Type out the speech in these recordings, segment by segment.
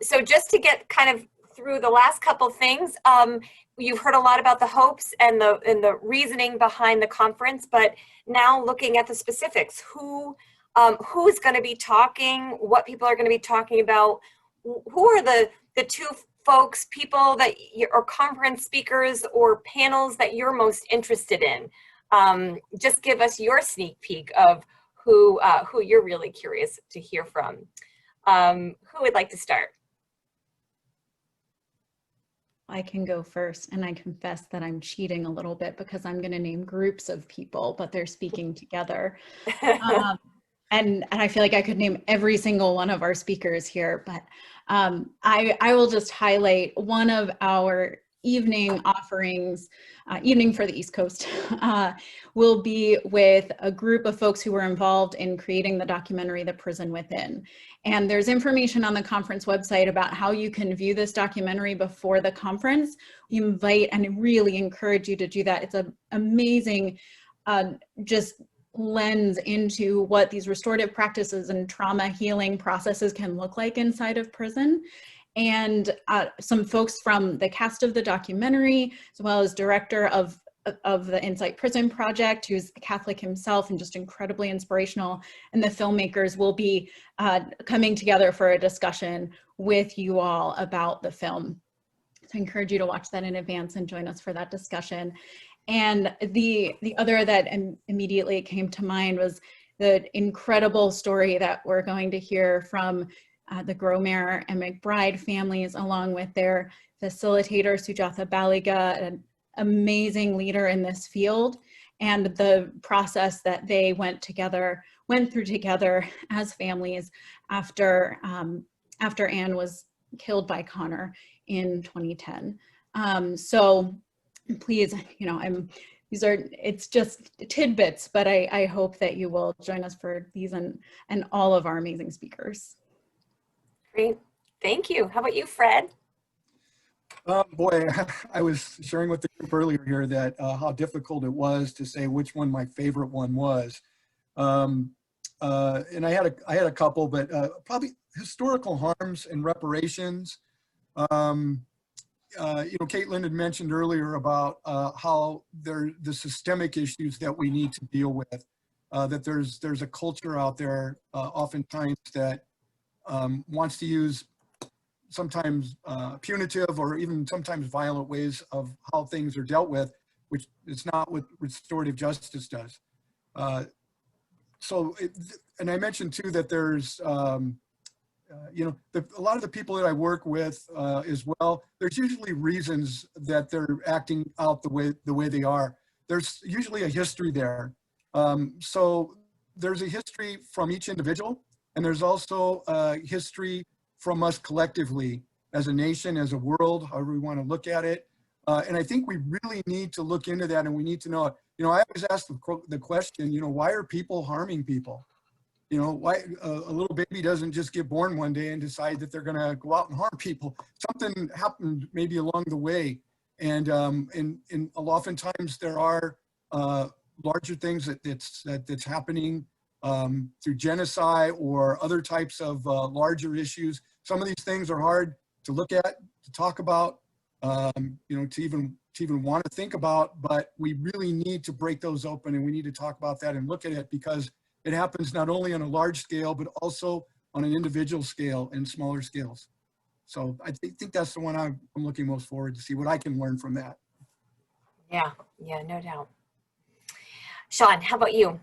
So just to get kind of through the last couple things, you've heard a lot about the hopes and the reasoning behind the conference, but now looking at the specifics, who's going to be talking, what people are going to be talking about, who are the two people that or conference speakers or panels that you're most interested in. Just give us your sneak peek of who you're really curious to hear from. Who would like to start? I can go first, and I confess that I'm cheating a little bit because I'm going to name groups of people, but they're speaking together. And I feel like I could name every single one of our speakers here, but I will just highlight one of our evening offerings, evening for the East Coast, will be with a group of folks who were involved in creating the documentary, The Prison Within. And there's information on the conference website about how you can view this documentary before the conference. We invite and really encourage you to do that. It's an amazing just lens into what these restorative practices and trauma healing processes can look like inside of prison. And some folks from the cast of the documentary, as well as director of the Insight Prison Project, who's Catholic himself and just incredibly inspirational, and the filmmakers will be coming together for a discussion with you all about the film. So I encourage you to watch that in advance and join us for that discussion. And the other that immediately came to mind was the incredible story that we're going to hear from the Gromare and McBride families, along with their facilitator, Sujatha Baliga, an amazing leader in this field, and the process that they went through together as families after Anne was killed by Connor in 2010. So please, it's just tidbits, but I hope that you will join us for these and all of our amazing speakers. Great, thank you. How about you, Fred? Boy, I was sharing with the group earlier here that how difficult it was to say which one my favorite one was. And I had a couple, but probably historical harms and reparations. Caitlin had mentioned earlier about how the systemic issues that we need to deal with, that there's a culture out there oftentimes that wants to use sometimes punitive or even sometimes violent ways of how things are dealt with, which is not what restorative justice does. And I mentioned too that there's a lot of the people that I work with as well, there's usually reasons that they're acting out the way they are. There's usually a history there. So there's a history from each individual, and there's also a history from us collectively as a nation, as a world, however we want to look at it. And I think we really need to look into that, and we need to know, I always ask the question, why are people harming people? Why a little baby doesn't just get born one day and decide that they're going to go out and harm people. Something happened maybe along the way. And oftentimes there are larger things that's happening through genocide or other types of larger issues. Some of these things are hard to look at, to talk about, to even want to think about, but we really need to break those open, and we need to talk about that and look at it, because it happens not only on a large scale, but also on an individual scale and smaller scales. So I think that's the one I'm looking most forward to see what I can learn from that. Yeah, no doubt. Sean, how about you?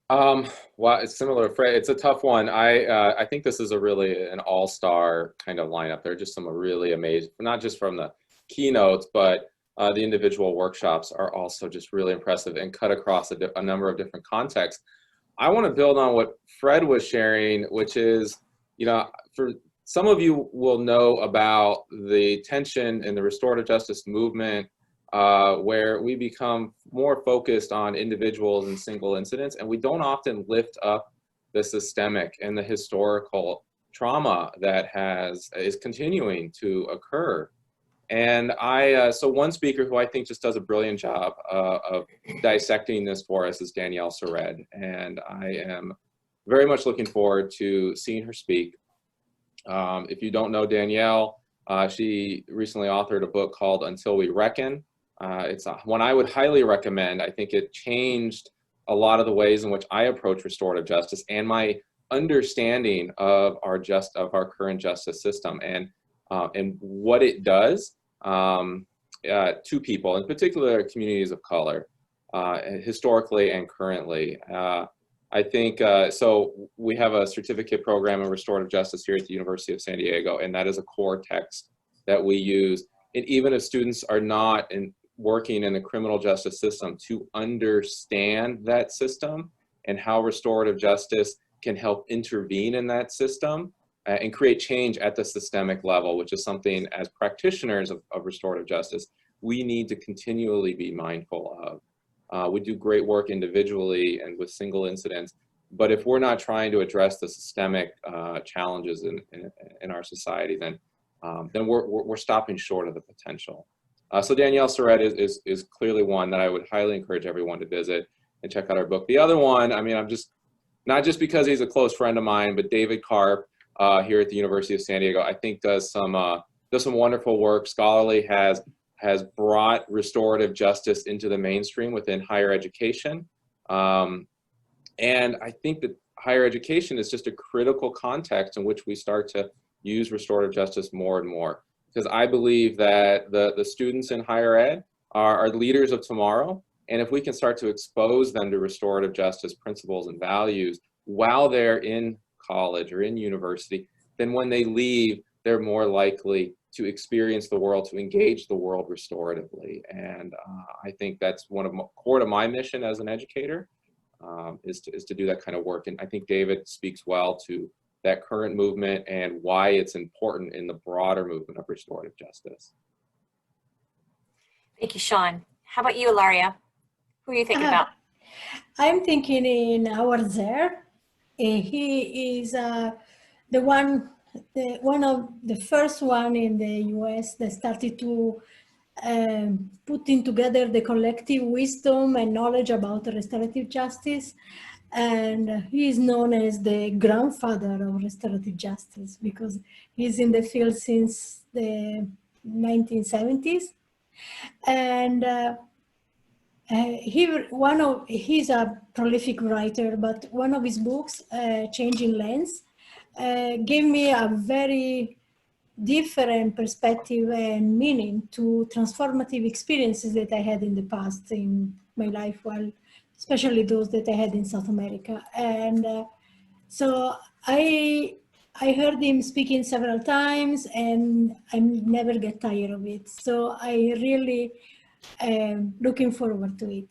Well, it's similar, Fred. It's a tough one. I think this is an all-star kind of lineup. There are just some really amazing, not just from the keynotes, but the individual workshops are also just really impressive and cut across a number of different contexts. I want to build on what Fred was sharing, which is, for some of you will know about the tension in the restorative justice movement, where we become more focused on individuals and single incidents, and we don't often lift up the systemic and the historical trauma that is continuing to occur. And so one speaker who I think just does a brilliant job of dissecting this for us is Danielle Sered. And I am very much looking forward to seeing her speak. If you don't know Danielle, she recently authored a book called Until We Reckon. It's one I would highly recommend. I think it changed a lot of the ways in which I approach restorative justice and my understanding of our current justice system and what it does to people, in particular communities of color, historically and currently. I think, so we have a certificate program in restorative justice here at the University of San Diego, and that is a core text that we use. And even if students are not working in the criminal justice system, to understand that system and how restorative justice can help intervene in that system and create change at the systemic level, which is something as practitioners of restorative justice, we need to continually be mindful of. We do great work individually and with single incidents, but if we're not trying to address the systemic challenges in our society, then we're stopping short of the potential. So Danielle Surratt is clearly one that I would highly encourage everyone to visit and check out our book. The other one, I mean, I'm just, not just because he's a close friend of mine, but David Karp here at the University of San Diego, I think does some wonderful work. Scholarly has brought restorative justice into the mainstream within higher education. And I think that higher education is just a critical context in which we start to use restorative justice more and more. Because I believe that the students in higher ed are leaders of tomorrow. And if we can start to expose them to restorative justice principles and values while they're in college or in university, then when they leave, they're more likely to experience the world, to engage the world restoratively. And I think that's one of core to my mission as an educator, is to do that kind of work. And I think David speaks well to that current movement and why it's important in the broader movement of restorative justice. Thank you, Sean. How about you, Ilaria? Who are you thinking about? I'm thinking in Howard Zehr. He is one of the first one in the US that started to putting together the collective wisdom and knowledge about restorative justice. And he is known as the grandfather of restorative justice because he's in the field since the 1970s. And he's a prolific writer, but one of his books, Changing Lens, gave me a very different perspective and meaning to transformative experiences that I had in the past in my life, especially those that I had in South America. And so I heard him speaking several times and I never get tired of it. So I really looking forward to it.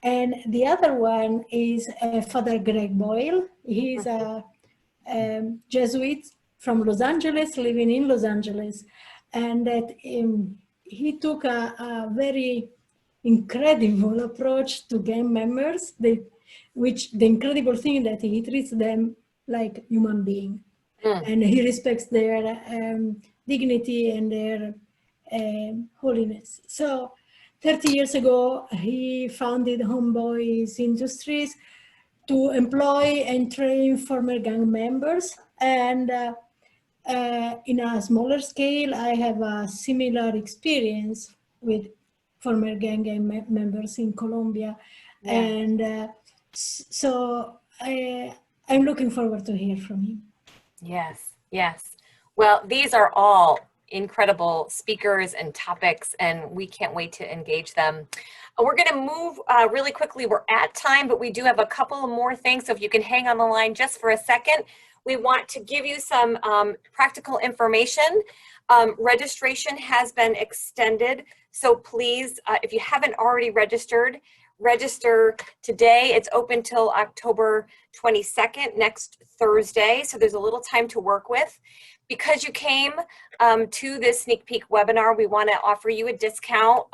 And the other one is Father Greg Boyle. He's a Jesuit from Los Angeles, living in Los Angeles. And that he took a very incredible approach to gang members, which the incredible thing that he treats them like human beings. And he respects their dignity and their holiness. So 30 years ago, he founded Homeboys Industries to employ and train former gang members. And in a smaller scale, I have a similar experience with former gang members in Colombia. Yeah. And so I'm looking forward to hear from him. Yes, yes. Well, these are all incredible speakers and topics, and we can't wait to engage them. We're going to move really quickly. We're at time, but we do have a couple of more things. So if you can hang on the line just for a second, we want to give you some practical information. Registration has been extended. So please, if you haven't already registered, register today. It's open till October 22nd, next Thursday. So there's a little time to work with. Because you came to this sneak peek webinar, we want to offer you a discount.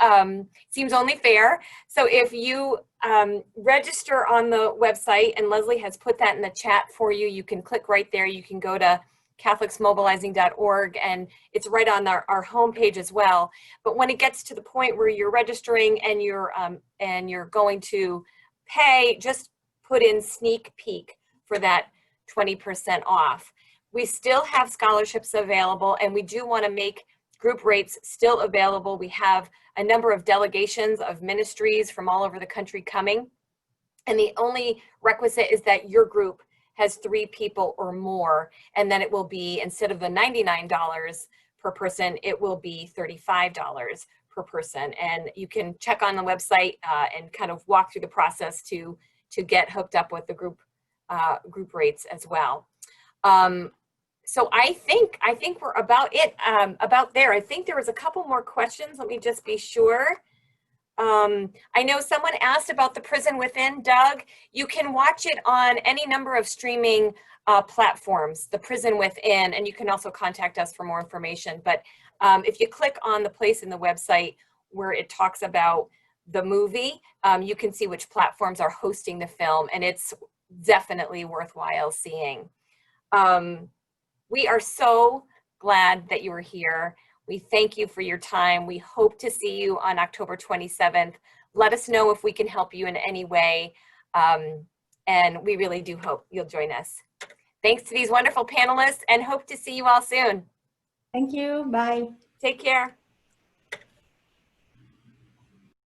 Seems only fair. So if you register on the website, and Leslie has put that in the chat for you, you can click right there. You can go to catholicsmobilizing.org, and it's right on our homepage as well. But when it gets to the point where you're registering and you're going to pay, just put in sneak peek for that 20% off. We still have scholarships available, and we do want to make group rates still available. We have a number of delegations of ministries from all over the country coming. And the only requisite is that your group has 3 people or more. And then it will be, instead of the $99 per person, it will be $35 per person. And you can check on the website and kind of walk through the process to get hooked up with the group rates as well. So I think we're about there. I think there was a couple more questions. Let me just be sure. I know someone asked about The Prison Within. Doug, you can watch it on any number of streaming platforms, The Prison Within, and you can also contact us for more information. But if you click on the place in the website where it talks about the movie, you can see which platforms are hosting the film, and it's definitely worthwhile seeing. We are so glad that you were here. We thank you for your time. We hope to see you on October 27th. Let us know if we can help you in any way. And we really do hope you'll join us. Thanks to these wonderful panelists, and hope to see you all soon. Thank you. Bye. Take care.